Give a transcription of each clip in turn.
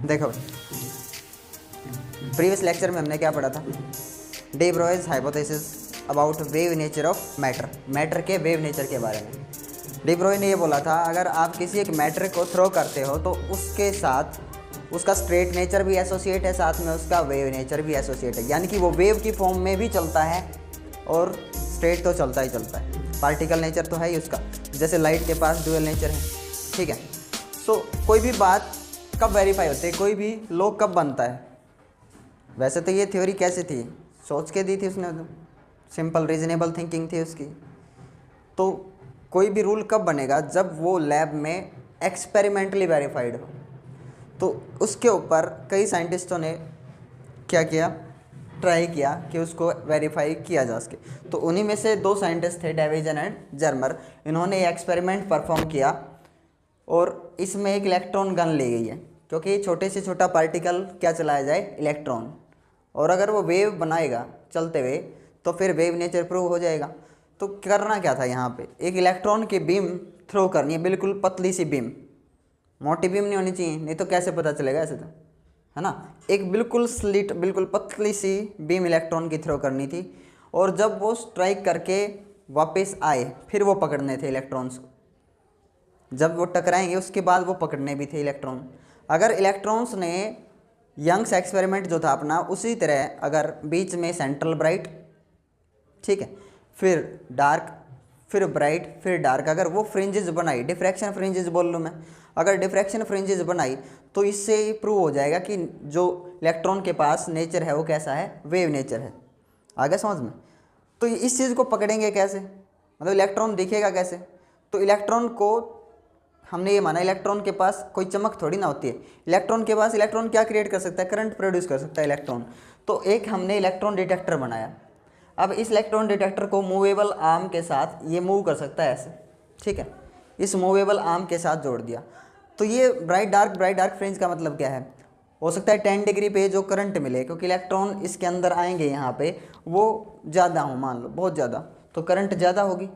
देखो previous lecture में हमने क्या पढ़ा था, D ब्रोइज hypothesis about wave nature of matter, matter के वेव नेचर के बारे में। डी ब्रोइ ने ये बोला था अगर आप किसी एक मैटर को थ्रो करते हो तो उसके साथ उसका स्ट्रेट नेचर भी एसोसिएट है, साथ में उसका वेव नेचर भी एसोसिएट है, यानी कि वो वेव की फॉर्म में भी चलता है और स्ट्रेट तो चलता ही चलता है। पार्टिकल नेचर तो है ही उसका, जैसे लाइट के पास ड्यूअल नेचर है, ठीक है। सो कोई भी बात कब वेरीफाई होती है, कोई भी लॉ कब बनता है। वैसे तो ये थ्योरी कैसे थी, सोच के दी थी उसने, सिंपल रीजनेबल थिंकिंग थी उसकी। तो कोई भी रूल कब बनेगा, जब वो लैब में एक्सपेरिमेंटली वेरीफाइड हो। तो उसके ऊपर कई साइंटिस्टों ने क्या किया, ट्राई किया कि उसको वेरीफाई किया जा सके। तो उन्हीं में से दो साइंटिस्ट थे, डेविसन एंड जर्मर। इन्होंने ये एक्सपेरिमेंट परफॉर्म किया और इसमें एक इलेक्ट्रॉन गन ली गई है, क्योंकि छोटे से छोटा पार्टिकल क्या चलाया जाए, इलेक्ट्रॉन, और अगर वो वेव बनाएगा चलते हुए तो फिर वेव नेचर प्रूव हो जाएगा। तो करना क्या था, यहाँ पे एक इलेक्ट्रॉन की बीम थ्रो करनी है, बिल्कुल पतली सी बीम, मोटी बीम नहीं होनी चाहिए, नहीं तो कैसे पता चलेगा ऐसे तो, है ना। एक बिल्कुल स्लिट, बिल्कुल पतली सी बीम इलेक्ट्रॉन की थ्रो करनी थी, और जब वो स्ट्राइक करके वापस आए फिर वो पकड़ने थे इलेक्ट्रॉन्स को। जब वो टकराएंगे उसके बाद वो पकड़ने भी थे इलेक्ट्रॉन। अगर इलेक्ट्रॉन्स ने यंग्स एक्सपेरिमेंट जो था अपना उसी तरह, अगर बीच में सेंट्रल ब्राइट, ठीक है, फिर डार्क, फिर ब्राइट, फिर डार्क, अगर वो फ्रिंजेस बनाई, डिफ्रैक्शन फ्रिंजेस बोल लूँ मैं, अगर डिफ्रैक्शन फ्रिंजेस बनाई तो इससे प्रूव हो जाएगा कि जो इलेक्ट्रॉन के पास नेचर है वो कैसा है, वेव नेचर है। आगे समझ में। तो इस चीज़ को पकड़ेंगे कैसे, मतलब इलेक्ट्रॉन दिखेगा कैसे। तो इलेक्ट्रॉन को हमने ये माना, इलेक्ट्रॉन के पास कोई चमक थोड़ी ना होती है, इलेक्ट्रॉन के पास, इलेक्ट्रॉन क्या क्रिएट कर सकता है, करंट प्रोड्यूस कर सकता है इलेक्ट्रॉन। तो एक हमने इलेक्ट्रॉन डिटेक्टर बनाया। अब इस इलेक्ट्रॉन डिटेक्टर को मूवेबल आर्म के साथ ये मूव कर सकता है ऐसे, ठीक है, इस मूवेबल आर्म के साथ जोड़ दिया। तो ये ब्राइट डार्क फ्रिंज का मतलब क्या है, हो सकता है 10 डिग्री पे जो करंट मिले, क्योंकि इलेक्ट्रॉन इसके अंदर आएंगे यहाँ पे, वो ज़्यादा हो, मान लो बहुत ज़्यादा, तो करंट ज़्यादा होगी।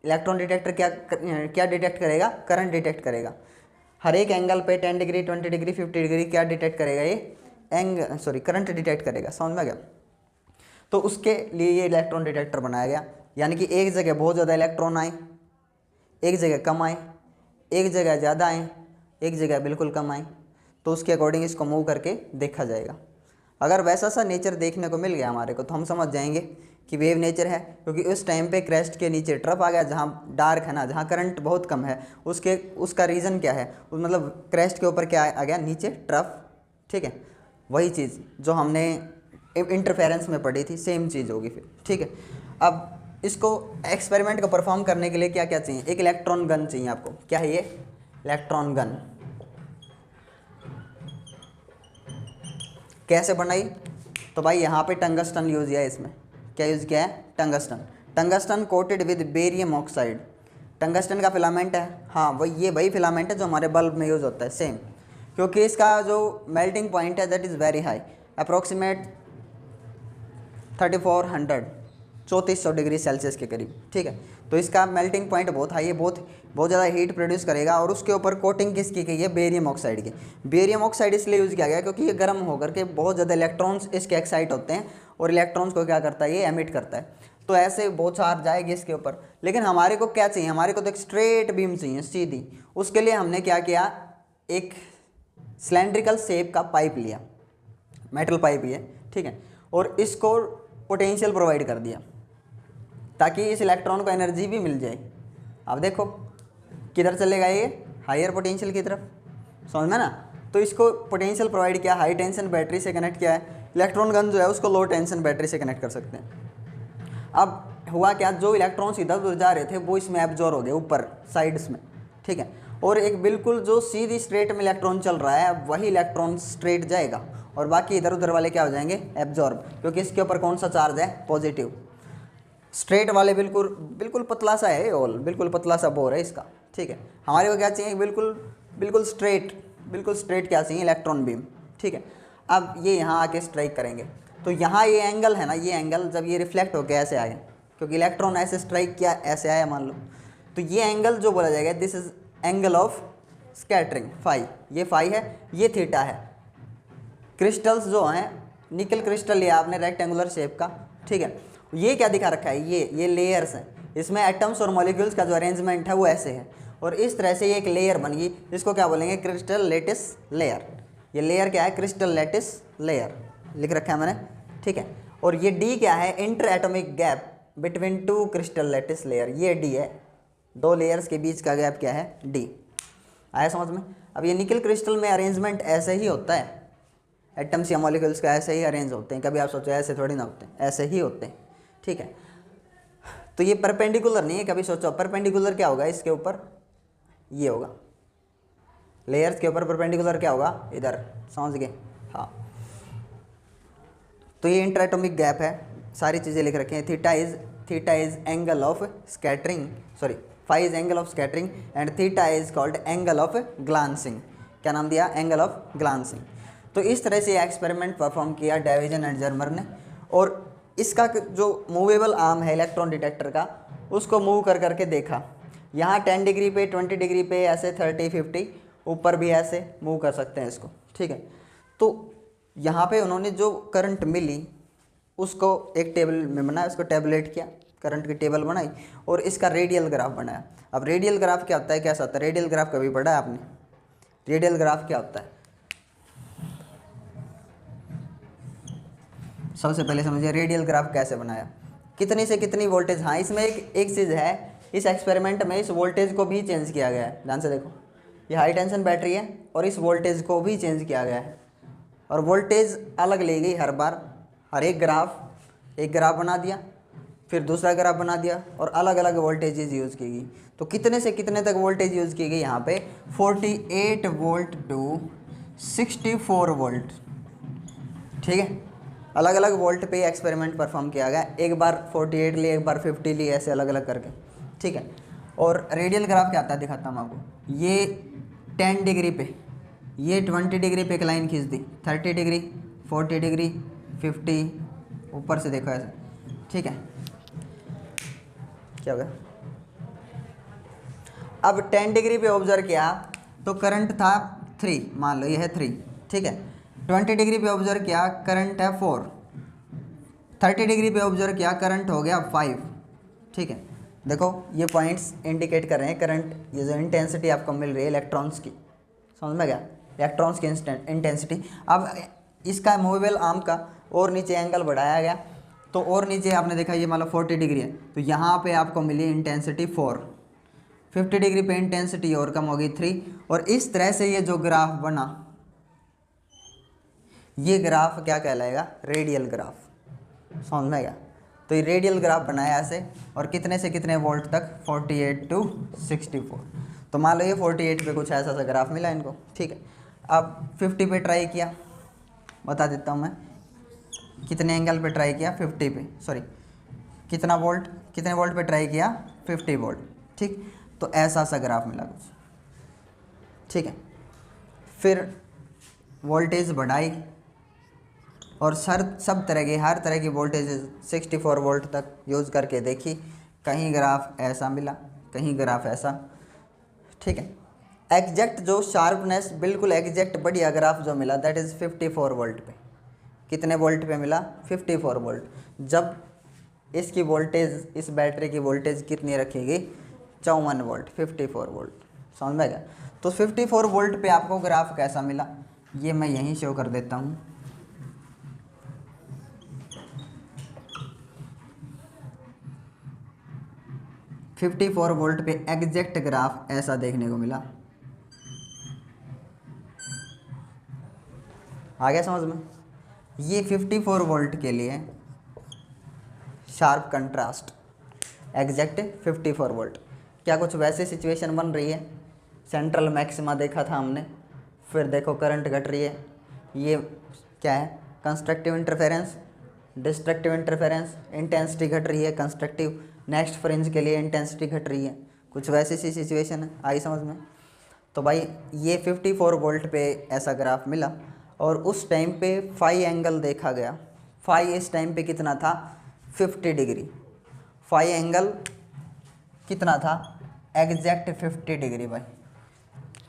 इलेक्ट्रॉन डिटेक्टर क्या डिटेक्ट करेगा, करंट डिटेक्ट करेगा। हर एक एंगल पे 10 डिग्री 20 डिग्री 50 डिग्री क्या डिटेक्ट करेगा, ये करंट डिटेक्ट करेगा। समझ में आ गया। तो उसके लिए ये इलेक्ट्रॉन डिटेक्टर बनाया गया, यानी कि एक जगह बहुत ज़्यादा इलेक्ट्रॉन आए, एक जगह कम आए, एक जगह ज़्यादा आए, एक जगह बिल्कुल कम आए, तो उसके अकॉर्डिंग इसको मूव करके देखा जाएगा। अगर वैसा सा नेचर देखने को मिल गया हमारे को तो हम समझ जाएंगे कि वेव नेचर है, क्योंकि उस टाइम पे क्रेस्ट के नीचे ट्रफ आ गया, जहाँ डार्क है ना, जहाँ करंट बहुत कम है, उसका रीज़न क्या है, मतलब क्रेस्ट के ऊपर क्या आ गया, नीचे ट्रफ, ठीक है। वही चीज़ जो हमने इंटरफेरेंस में पढ़ी थी, सेम चीज़ होगी फिर, ठीक है। अब इसको एक्सपेरिमेंट को परफॉर्म करने के लिए क्या क्या चाहिए, एक इलेक्ट्रॉन गन चाहिए आपको। क्या है ये, इलेक्ट्रॉन गन। कैसे बनाई, तो भाई यहाँ पे टंगस्टन यूज़ किया है, इसमें क्या यूज़ किया है, tungsten. Tungsten coated with barium oxide, tungsten का फिलामेंट है, हाँ वही फिलामेंट है जो हमारे बल्ब में यूज़ होता है, सेम। क्योंकि इसका जो मेल्टिंग पॉइंट है that is very high, approximate 3400 degree Celsius के करीब, ठीक है। तो इसका मेल्टिंग पॉइंट बहुत हाई है, बहुत ज़्यादा हीट प्रोड्यूस करेगा। और उसके ऊपर कोटिंग किसकी की है, बेरियम ऑक्साइड की। बेरियम ऑक्साइड इसलिए यूज़ किया गया क्योंकि ये गर्म होकर के बहुत ज़्यादा इलेक्ट्रॉन्स इसके एक्साइट होते हैं, और इलेक्ट्रॉन्स को क्या करता है, ये एमिट करता है। तो ऐसे बहुत चार्ज जाएगी इसके ऊपर। लेकिन हमारे को क्या चाहिए, हमारे को तो एक स्ट्रेट बीम चाहिए, सीधी। उसके लिए हमने क्या किया, एक सिलेंड्रिकल शेप का पाइप लिया, मेटल पाइप ही है, ठीक है, और इसको पोटेंशियल प्रोवाइड कर दिया ताकि इस इलेक्ट्रॉन को एनर्जी भी मिल जाए। अब देखो किधर चलेगा ये, हायर पोटेंशियल की तरफ, समझ में ना। तो इसको पोटेंशियल प्रोवाइड किया, हाई टेंशन बैटरी से कनेक्ट किया है। इलेक्ट्रॉन गन जो है उसको लो टेंशन बैटरी से कनेक्ट कर सकते हैं। अब हुआ क्या, जो इलेक्ट्रॉन्स इधर उधर जा रहे थे वो इसमें एब्जॉर्ब हो गए ऊपर साइड्स में, ठीक है। और एक बिल्कुल जो सीधी स्ट्रेट में इलेक्ट्रॉन चल रहा है, अब वही इलेक्ट्रॉन स्ट्रेट जाएगा और बाकी इधर उधर वाले क्या हो जाएंगे, एब्जॉर्ब, क्योंकि इसके ऊपर कौन सा चार्ज है, पॉजिटिव। स्ट्रेट वाले बिल्कुल पतला सा है ऑल, बिल्कुल पतला सा बोर है इसका, ठीक है। हमारे को क्या चाहिए, बिल्कुल स्ट्रेट क्या चाहिए, इलेक्ट्रॉन बीम, ठीक है। अब ये यहाँ आके स्ट्राइक करेंगे तो यहाँ ये एंगल है ना, ये एंगल जब ये रिफ्लेक्ट होकर ऐसे आए, क्योंकि इलेक्ट्रॉन ऐसे स्ट्राइक किया, ऐसे आया मान लो, तो ये एंगल जो बोला जाएगा, this is angle of scattering, phi, ये फाई है, ये थीटा है। क्रिस्टल्स जो हैं, निकल क्रिस्टल लिया आपने रेक्टेंगुलर शेप का, ठीक है। ये क्या दिखा रखा है, ये लेयर्स हैं, इसमें एटम्स और मॉलिक्यूल्स का जो अरेंजमेंट है वो ऐसे है, और इस तरह से ये एक लेयर बन गई, जिसको क्या बोलेंगे, क्रिस्टल लेटिस लेयर। ये लेयर क्या है, क्रिस्टल लेटिस लेयर लिख रखा है मैंने, ठीक है। और ये डी क्या है, inter atomic gap between two crystal lettuce layer, ये डी है, दो लेयर्स के बीच का गैप क्या है, डी। आया समझ में। अब ये निकल क्रिस्टल में अरेंजमेंट ऐसे ही होता है, एटम्स या मॉलिक्यूल्स का ऐसे ही अरेंज होते हैं, कभी आप सोचो ऐसे थोड़ी ना होते हैं, ऐसे ही होते हैं, ठीक है। तो ये परपेंडिकुलर नहीं है, कभी सोचो परपेंडिकुलर क्या होगा, इसके ऊपर ये होगा, लेयर्स के ऊपर परपेंडिकुलर क्या होगा, इधर, समझ गए, हाँ। तो ये इंटर एटॉमिक गैप है, सारी चीज़ें लिख रखी हैं। Theta is angle of scattering, sorry phi is angle of scattering and theta is called angle of glancing. क्या नाम दिया, एंगल ऑफ ग्लांसिंग। तो इस तरह से ये एक्सपेरिमेंट परफॉर्म किया डेविजन एंड जर्मर ने, और इसका जो मूवेबल आर्म है इलेक्ट्रॉन डिटेक्टर का, उसको मूव कर करके देखा। यहाँ 10 डिग्री पे, 20 डिग्री पे, ऐसे 30, 50 ऊपर भी ऐसे मूव कर सकते हैं इसको, ठीक है। तो यहाँ पे उन्होंने जो करंट मिली उसको एक टेबल में बनाया, उसको टेबलेट किया, करंट की टेबल बनाई और इसका रेडियल ग्राफ बनाया। अब रेडियल ग्राफ क्या होता है, कैसा होता है रेडियल ग्राफ, कभी पढ़ा है आपने, रेडियल ग्राफ क्या होता है? सबसे पहले समझिए रेडियल ग्राफ कैसे बनाया, कितनी से कितनी वोल्टेज। हाँ, इसमें एक चीज़ है, इस एक्सपेरिमेंट में इस वोल्टेज को भी चेंज किया गया है, ध्यान से देखो, ये हाई टेंशन बैटरी है और इस वोल्टेज को भी चेंज किया गया है, और वोल्टेज अलग ली गई हर बार, हर एक ग्राफ बना दिया, फिर दूसरा ग्राफ बना दिया, और अलग अलग वोल्टेजेस यूज़ की गई। तो कितने से कितने तक वोल्टेज यूज़ की गई यहाँ पे, 48 वोल्ट टू 64 वोल्ट, ठीक है। अलग अलग वोल्ट पे एक्सपेरिमेंट परफॉर्म किया गया, एक बार 48 ली, एक बार 50 ली, ऐसे अलग अलग करके, ठीक है। और रेडियल ग्राफ क्या आता है दिखाता हूँ आपको। ये 10 डिग्री पे, ये 20 डिग्री पे एक लाइन खींच दी, 30 डिग्री, 40 डिग्री, 50, ऊपर से देखो ऐसे, ठीक है। क्या हो गया, अब 10 डिग्री पे ऑब्जर्व किया तो करंट था 3, मान लो ये है 3, ठीक है। 20 डिग्री पे ऑब्जर्व किया, करंट है 4, 30 डिग्री पे ऑब्जर्व किया, करंट हो गया 5, ठीक है। देखो ये पॉइंट्स इंडिकेट कर रहे हैं करंट, ये जो इंटेंसिटी आपको मिल रही है इलेक्ट्रॉन्स की, समझ में गया, इलेक्ट्रॉन्स की इंटेंसिटी। अब इसका मूवेबल आर्म का और नीचे एंगल बढ़ाया गया, तो और नीचे आपने देखा ये मान लो 40 डिग्री है, तो यहाँ पे आपको मिली इंटेंसिटी 4, 50 डिग्री पे इंटेंसिटी और कम होगी 3, और इस तरह से ये जो ग्राफ बना, ये ग्राफ क्या कहलाएगा, रेडियल ग्राफ, समझ में गया। तो ये रेडियल ग्राफ बनाया ऐसे, और कितने से कितने वोल्ट तक, 48 टू 64। तो मान लो ये 48 पे कुछ ऐसा सा ग्राफ मिला इनको, ठीक है। अब 50 पे ट्राई किया, बता देता हूँ मैं कितने एंगल पे ट्राई किया, 50 पे, सॉरी कितने वोल्ट पे ट्राई किया, 50 वोल्ट, ठीक। तो ऐसा सा ग्राफ मिला कुछ, ठीक है। फिर वोल्टेज बढ़ाई और सब तरह की, हर तरह की वोल्टेज 64 वोल्ट तक यूज़ करके देखी, कहीं ग्राफ ऐसा मिला, कहीं ग्राफ ऐसा, ठीक है। एग्जैक्ट जो शार्पनेस, बिल्कुल एग्जैक्ट बढ़िया ग्राफ जो मिला, दैट इज़ 54 वोल्ट पे। कितने वोल्ट पे मिला, 54 वोल्ट। जब इसकी वोल्टेज, इस बैटरी की वोल्टेज कितनी रखेगी, 54 वोल्ट, 54 वोल्ट, समझ में गया। तो 54 वोल्ट पे आपको ग्राफ कैसा मिला, ये मैं यहीं शो कर देता हूँ। फिफ्टी 54 वोल्ट पे एग्जैक्ट ग्राफ ऐसा देखने को मिला। आ गया समझ में। ये 54 वोल्ट के लिए शार्प कंट्रास्ट, एग्जैक्ट 54 वोल्ट। क्या कुछ वैसे सिचुएशन बन रही है, सेंट्रल मैक्सिमा देखा था हमने, फिर देखो करंट घट रही है, ये क्या है, constructive interference, destructive interference, intensity घट रही है कंस्ट्रक्टिव, नेक्स्ट फ्रिंज के लिए इंटेंसिटी घट रही है, कुछ वैसी सी सिचुएशन है। आई समझ में। तो भाई ये 54 वोल्ट पे ऐसा ग्राफ मिला, और उस टाइम पे फाई एंगल देखा गया। फाई इस टाइम पे कितना था, 50 डिग्री। फाई एंगल कितना था, एग्जैक्ट 50 डिग्री भाई।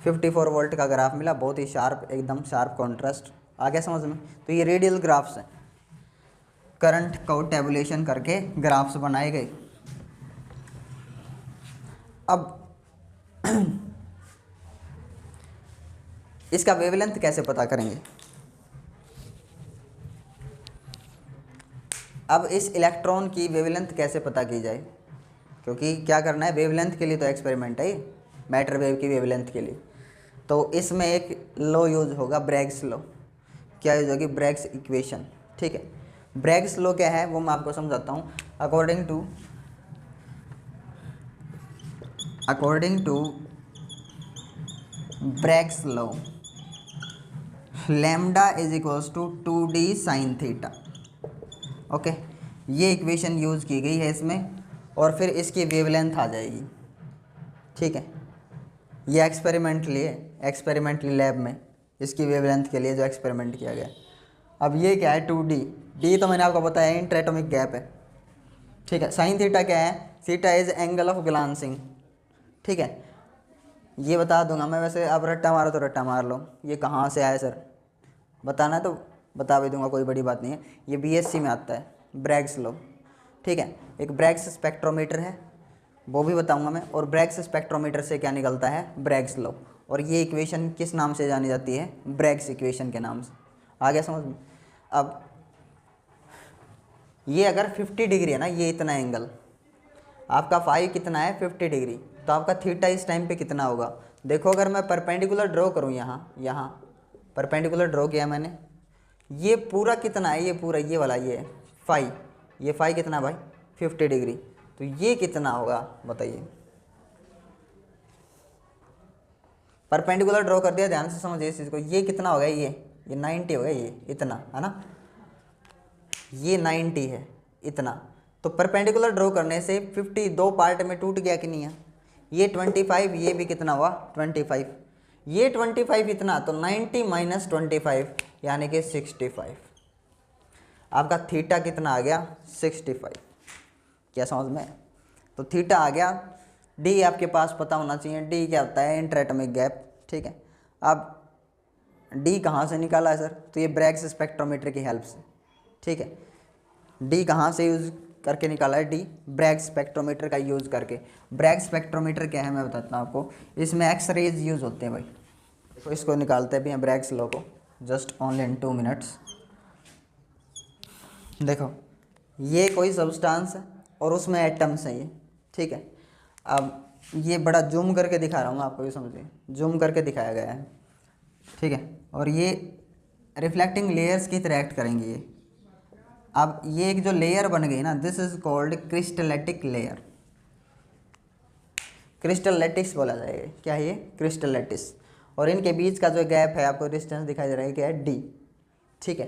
54 वोल्ट का ग्राफ मिला, बहुत ही शार्प, एकदम शार्प कॉन्ट्रास्ट, आ गया समझ में? तो ये रेडियल ग्राफ्स हैं, करंट को टेबुलेशन करके ग्राफ्स बनाए गए। अब इसका वेवलेंथ कैसे पता करेंगे? अब इस इलेक्ट्रॉन की वेवलेंथ कैसे पता की जाए, क्योंकि क्या करना है, वेवलेंथ के लिए तो एक्सपेरिमेंट है मैटर वेव की वेवलेंथ के लिए। तो इसमें एक लॉ यूज होगा, ब्रैग्स लॉ। क्या यूज होगी? Bragg's equation. ठीक है, ब्रैग्स लॉ क्या है वो मैं आपको समझाता हूँ। According to Bragg's law, lambda is equals to 2d sine theta. Okay, ये इक्वेशन यूज़ की गई है इसमें, और फिर इसकी वेवलेंथ आ जाएगी। ठीक है, ये एक्सपेरिमेंटली लैब में इसकी वेवलेंथ के लिए जो एक्सपेरिमेंट किया गया। अब ये क्या है? 2d। डी तो मैंने आपको बताया इंटरएटॉमिक गैप है। ठीक है, साइन थीटा क्या है? Theta is angle of glancing. ठीक है, ये बता दूंगा मैं, वैसे आप रट्टा मारो तो रट्टा मार लो। ये कहाँ से आया सर, बताना है तो बता भी दूंगा, कोई बड़ी बात नहीं है। ये बीएससी में आता है, ब्रैग्स लॉ। ठीक है, एक ब्रैग्स स्पेक्ट्रोमीटर है, वो भी बताऊंगा मैं। और ब्रैग्स स्पेक्ट्रोमीटर से क्या निकलता है? Bragg's law. और ये इक्वेशन किस नाम से जानी जाती है? ब्रैग्स इक्वेशन के नाम से। आ गया समझ में? अब ये अगर 50 डिग्री है ना, ये इतना एंगल आपका फाई कितना है? 50 डिग्री। तो आपका थीटा इस टाइम पे कितना होगा? देखो, अगर मैं परपेंडिकुलर ड्रॉ करूँ, यहाँ परपेंडिकुलर ड्रॉ किया मैंने, ये पूरा कितना है? ये पूरा ये वाला ये फाई, ये फाई कितना भाई? 50 डिग्री। तो ये कितना होगा बताइए? परपेंडिकुलर ड्रॉ कर दिया, ध्यान से समझिए इस चीज़ को। ये कितना होगा? ये 90 होगा, ये इतना है ना, ये 90 है इतना। तो परपेंडिकुलर ड्रॉ करने से 50 दो पार्ट में टूट गया कि नहीं है? ये 25, ये भी कितना हुआ? 25, ये 25 इतना, तो 90 माइनस 25 यानी कि 65। आपका थीटा कितना आ गया? 65। क्या समझ में? तो थीटा आ गया। डी आपके पास पता होना चाहिए, डी क्या होता है? इंटरएटॉमिक गैप। ठीक है, अब डी कहाँ से निकाला है सर? तो ये ब्रैग्स स्पेक्ट्रोमीटर की हेल्प से। ठीक है, डी कहाँ से यूज़ करके निकाला है? डी ब्रैग स्पेक्ट्रोमीटर का यूज़ करके। ब्रैग स्पेक्ट्रोमीटर क्या है मैं बताता हूँ आपको। इसमें एक्स रेज यूज़ होते हैं भाई। तो इसको निकालते भी हैं ब्रैग्स लॉ को, जस्ट ओनली इन 2 मिनट्स। देखो, ये कोई सब्सटेंस है और उसमें एटम्स हैं ये। ठीक है, अब ये बड़ा जूम करके दिखा रहा हूँ आपको, ये समझिए, जूम करके दिखाया गया है। ठीक है, और ये रिफ्लेक्टिंग लेयर्स की तरह एक्ट करेंगे ये। अब ये एक जो लेयर बन गई ना, this is called crystallitic layer. Crystal lattice बोला जाएगा। क्या है ये? Crystal lattice. और इनके बीच का जो गैप है, आपको डिस्टेंस दिखाई दे रहा है, क्या है? डी। ठीक है,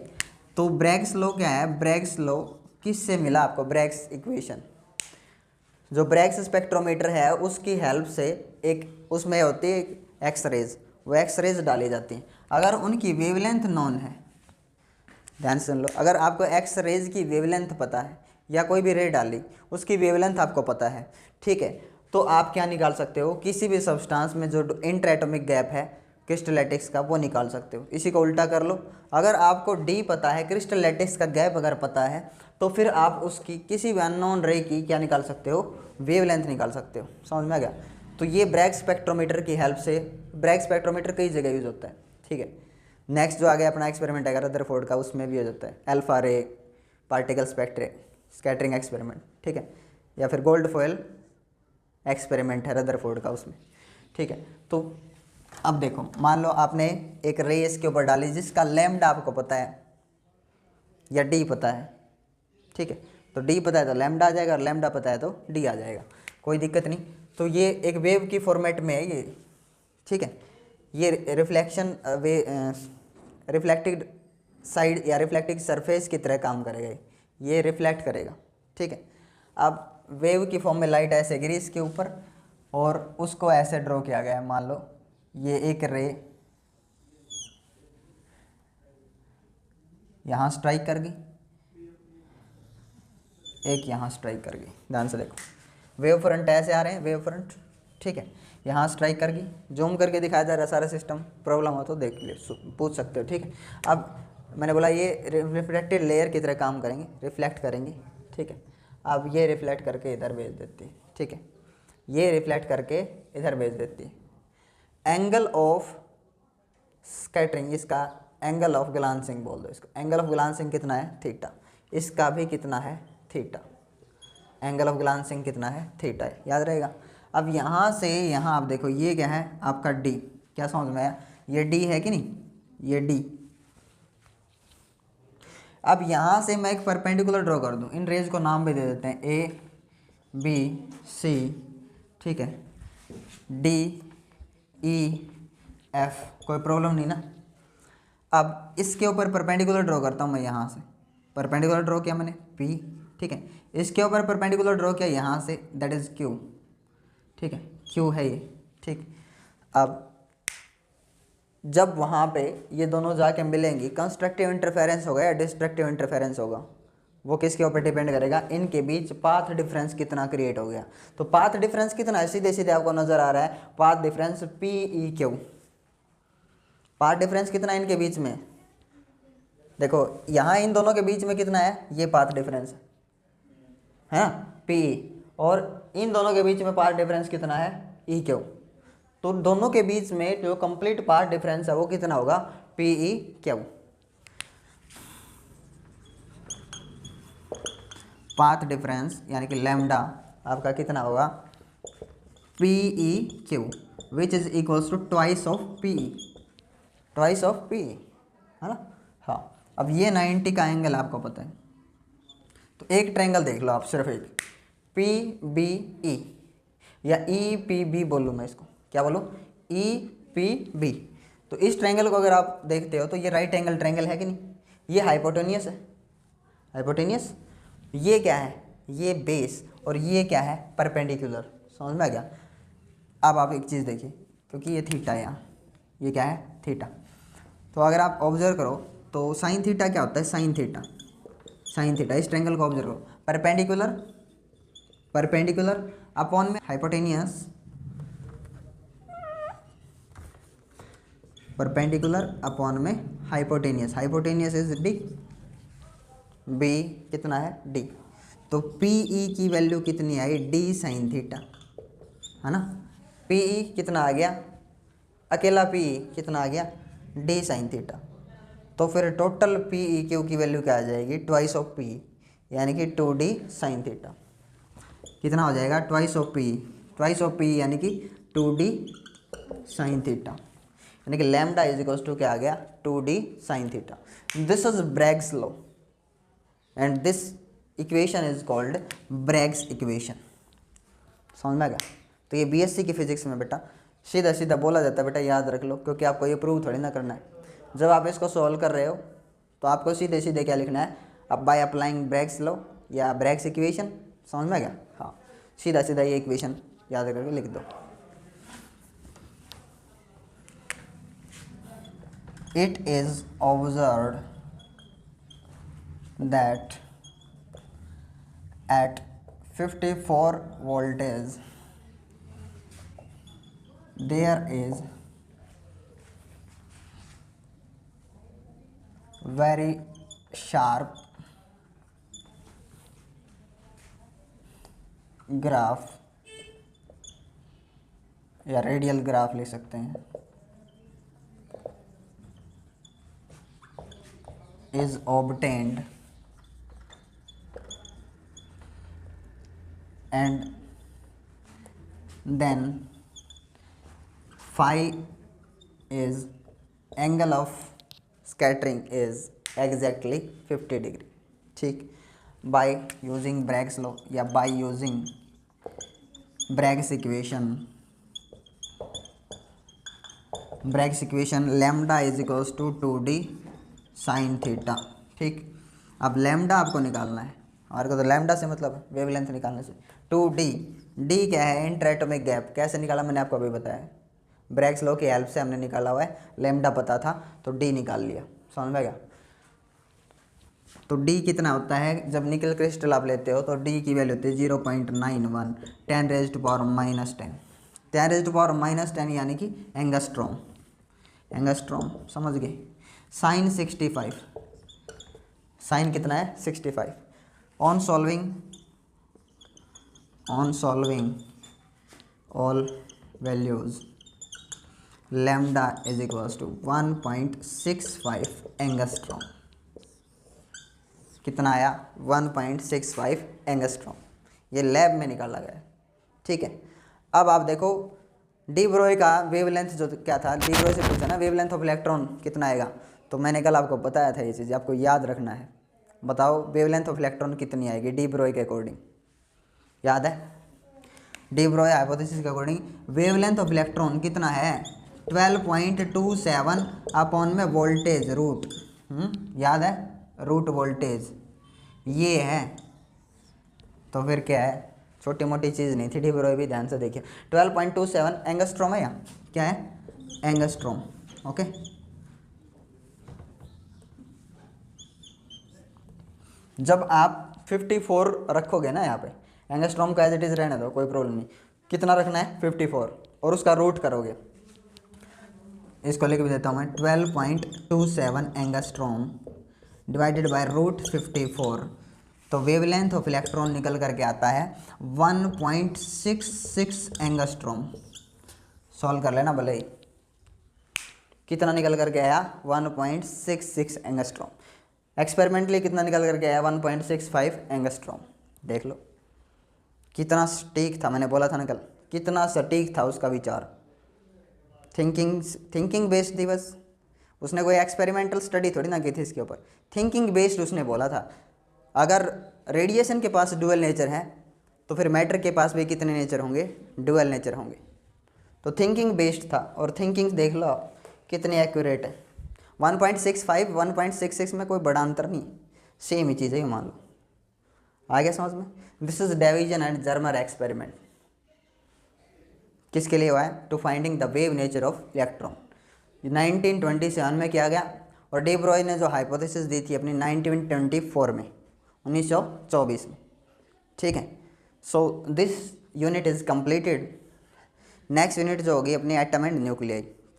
तो ब्रैग्स लॉ क्या है? ब्रैग्स लॉ किससे मिला आपको? Bragg's equation. जो ब्रैग्स स्पेक्ट्रोमीटर है उसकी हेल्प से एक उसमें होती है एक्स रेज, वो एक्स रेज डाली जाती हैं। अगर उनकी वेवलेंथ नॉन है, ध्यान से सुन लो, अगर आपको एक्स रेज की वेवलेंथ पता है या कोई भी रे डाली उसकी वेवलेंथ आपको पता है, ठीक है, तो आप क्या निकाल सकते हो? किसी भी सब्सटेंस में जो इंटरएटॉमिक गैप है क्रिस्टलैटिक्स का, वो निकाल सकते हो। इसी को उल्टा कर लो, अगर आपको डी पता है, क्रिस्टलैटिक्स का गैप अगर पता है, तो फिर आप उसकी किसी भी अननोन रे की क्या निकाल सकते हो? वेवलेंथ निकाल सकते हो। समझ में आ गया? तो ये ब्रैग स्पेक्ट्रोमीटर की हेल्प से, ब्रैग स्पेक्ट्रोमीटर कई जगह यूज होता है। ठीक है, नेक्स्ट जो आ गया अपना एक्सपेरिमेंट है रदरफोर्ड का, उसमें भी हो जाता है अल्फा रे पार्टिकल स्कैटरिंग एक्सपेरिमेंट। ठीक है, या फिर गोल्ड फॉयल एक्सपेरिमेंट है रदरफोर्ड का उसमें। ठीक है, तो अब देखो, मान लो आपने एक रे इसके ऊपर डाली जिसका लैम्डा आपको पता है या डी पता है। ठीक है, तो डी पता है तो लैम्डा आ जाएगा, और लैम्डा पता है तो डी आ जाएगा, कोई दिक्कत नहीं। तो ये एक वेव की फॉर्मेट में है ये। ठीक है, ये रिफ्लेक्टेड साइड या रिफ्लेक्टिंग सरफेस की तरह काम करेगा, ये रिफ्लेक्ट करेगा। ठीक है, अब वेव की फॉर्म में लाइट ऐसे गिरी इसके ऊपर और उसको ऐसे ड्रॉ किया गया है। मान लो ये एक रे यहाँ स्ट्राइक कर गई, एक यहाँ स्ट्राइक कर गई। ध्यान से देखो, वेव फ्रंट ऐसे आ रहे हैं, वेव फ्रंट ठीक है। यहाँ स्ट्राइक करके जूम करके दिखाया जा रहा है सारा सिस्टम, प्रॉब्लम हो तो देख ले पूछ सकते हो, ठीक है। अब मैंने बोला ये रिफ्लेक्टेड लेयर की तरह काम करेंगे, रिफ्लेक्ट करेंगे, ठीक है। अब ये रिफ्लेक्ट करके इधर भेज देती है, ठीक है, ये रिफ्लेक्ट करके इधर भेज देती है। एंगल ऑफ स्कैटरिंग, इसका एंगल ऑफ ग्लांसिंग बोल दो इसको, एंगल ऑफ ग्लांसिंग कितना है थीटा, इसका भी कितना है थीटा, एंगल ऑफ ग्लांसिंग कितना है थीटा है, याद रहेगा। अब यहाँ से यहाँ आप देखो ये क्या है आपका डी, क्या समझ में आया, ये डी है कि नहीं, ये डी। अब यहाँ से मैं एक परपेंडिकुलर ड्रॉ कर दूँ, इन रेज को नाम भी दे देते हैं ए बी सी, ठीक है, डी ई एफ, कोई प्रॉब्लम नहीं ना। अब इसके ऊपर परपेंडिकुलर ड्रॉ करता हूँ मैं, यहाँ से परपेंडिकुलर ड्रॉ किया मैंने पी, ठीक है, इसके ऊपर परपेंडिकुलर ड्रॉ किया यहाँ से, दैट इज़ क्यू, ठीक है, क्यू है ये, ठीक। अब जब वहाँ पे ये दोनों जाके मिलेंगी, कंस्ट्रक्टिव इंटरफेरेंस होगा या डिस्ट्रक्टिव इंटरफेरेंस होगा, वो किसके ऊपर डिपेंड करेगा, इनके बीच पाथ डिफरेंस कितना क्रिएट हो गया। तो पाथ डिफरेंस कितना है, सीधे सीधे आपको नजर आ रहा है, path difference P E Q, path difference कितना है इनके बीच में, देखो यहाँ इन दोनों के बीच में कितना है, ये पाथ डिफरेंस है पी, और इन दोनों के बीच में पाथ डिफरेंस कितना है ई क्यू। तो दोनों के बीच में जो कंप्लीट पाथ डिफरेंस है वो कितना होगा, P E Q. Path difference यानी कि लैम्डा आपका कितना होगा, P E Q, which is equals to twice of P E, twice of P E, है ना। हाँ, अब ये 90 का एंगल आपको पता है, तो एक ट्रायंगल देख लो आप, सिर्फ एक पी बी ई, या ई पी बी बोलूँ मैं इसको, क्या बोलूँ, ई पी बी। तो इस ट्रायंगल को अगर आप देखते हो तो ये राइट एंगल ट्रायंगल है कि नहीं, ये हाइपोटेनियस है, हाइपोटेनियस, ये क्या है, ये बेस, और ये क्या है परपेंडिकुलर, समझ में आ गया। अब आप एक चीज़ देखिए, क्योंकि ये थीटा है यहाँ, ये क्या है थीटा, तो अगर आप ऑब्जर्व करो तो साइन थीटा क्या होता है, साइन थीटा, साइन थीटा, इस ट्रायंगल को ऑब्जर्व करो, परपेंडिकुलर, परपेंडिकुलर अपॉन में हाइपोटेनियस, परपेंडिकुलर अपॉन में hypotenuse, hypotenuse is d, b कितना है डी, तो पी ई की वैल्यू कितनी आई, डी साइन थीटा, है ना। पी ई कितना आ गया, अकेला पी ई कितना आ गया, डी साइन थीटा। तो फिर टोटल पी ई क्यू की वैल्यू क्या आ जाएगी, ट्वाइस ऑफ पी, यानी कि 2d साइन थीटा, कितना हो जाएगा, twice of P, twice of P यानी कि 2d साइन थीटा, यानी कि लैम्डा इज इक्वल्स टू क्या आ गया, 2d sine theta. This is Bragg's law and this equation is called Bragg's equation, समझ में आ गया। तो ये बीएससी की फिजिक्स में बेटा सीधा सीधा बोला जाता है, बेटा याद रख लो, क्योंकि आपको ये प्रूव थोड़ी ना करना है। जब आप इसको सॉल्व कर रहे हो तो आपको सीधे सीधे क्या लिखना है, अब बाय अप्लाइंग ब्रैग्स लॉ या ब्रैग्स इक्वेशन, समझ में आ गया। हाँ, सीधा सीधा ये इक्वेशन याद करके लिख दो। It is observed that at 54 voltage there is very sharp graph या रेडियल ग्राफ ले सकते हैं, is obtained and then phi is angle of scattering is exactly 50 degree, ठीक। by using Bragg's law या by using Bragg's equation, Bragg's equation lambda is equals to 2d sine theta, ठीक। अब lambda आपको निकालना है, हमारे को तो लैम्डा से मतलब वेवलेंथ निकालने से। 2d, d क्या है, इंटरएटॉमिक गैप, कैसे निकाला मैंने आपको अभी बताया, ब्रैग्स लॉ की हेल्प से हमने निकाला हुआ है, लैम्डा पता था तो d निकाल लिया, समझ में गया। तो d कितना होता है, जब निकल क्रिस्टल आप लेते हो तो d की वैल्यू होती है 0.91 10⁻⁻10, 10⁻⁻10 यानी कि एंगस्ट्रॉम। एंगस्ट्रॉम समझ गए। साइन 65, साइन कितना है 65। On solving all values lambda is equals to 1.65 angstrom. कितना आया 1.65 एंगस्ट्रॉम। ये लैब में निकाला गया है, ठीक है। अब आप देखो डी ब्रोई का वेवलेंथ जो क्या था, डी ब्रोई से पूछा ना वेवलेंथ ऑफ इलेक्ट्रॉन कितना आएगा, तो मैंने कल आपको बताया था ये चीज़, आपको याद रखना है। बताओ वेवलेंथ ऑफ इलेक्ट्रॉन कितनी आएगी डी ब्रोई के अकॉर्डिंग, याद है? डी ब्रोई हाइपोथेसिस के अकॉर्डिंग वेवलेंथ ऑफ इलेक्ट्रॉन कितना है 12.27 अपॉन में वोल्टेज रूट, याद है रूट वोल्टेज ये है। तो फिर क्या है, छोटी मोटी चीज़ नहीं थी। डी ब्रोई भी ध्यान से देखिए 12.27 एंगस्ट्रॉम है, यहाँ क्या है एंगस्ट्रॉम, ओके। जब आप 54 रखोगे ना यहाँ पे, एंगस्ट्रॉम का एज इट इज़ रहने दो कोई प्रॉब्लम नहीं, कितना रखना है 54 और उसका रूट करोगे, इसको लेके भी देता हूँ मैं 12.27 एंगस्ट्रॉम डिवाइडेड बाय रूट 54, तो वेवलेंथ ऑफ इलेक्ट्रॉन निकल करके आता है 1.66 एंगस्ट्रॉम। सॉल्व कर लेना भले ही, कितना निकल करके आया 1.66 एंगस्ट्रॉम। एक्सपेरिमेंटली कितना निकल करके आया 1.65 एंगस्ट्रॉम। देख लो कितना सटीक था, मैंने बोला था ना कल, कितना सटीक था उसका विचार। थिंकिंग बेस्ड थी बस, उसने कोई एक्सपेरिमेंटल स्टडी थोड़ी ना की थी इसके ऊपर, थिंकिंग बेस्ड उसने बोला था। अगर रेडिएशन के पास डुअल नेचर है तो फिर मैटर के पास भी कितने नेचर होंगे, डुअल नेचर होंगे। तो थिंकिंग बेस्ड था, और थिंकिंग देख लो आप कितनी एक्यूरेट है। 1.65 1.66 में कोई बड़ा अंतर नहीं, सेम ही चीज़ है, मान लो। आ गया समझ में? This is Davisson and Germer experiment. किसके लिए हुआ है? To finding the wave nature of electron. 1927 में किया गया, और डी ब्रोई ने जो हाइपोथेसिस दी थी अपनी 1924 में, 1924 में, ठीक है। So this unit is completed. Next unit जो होगी अपनी एटम एंड न्यूक्लियाई।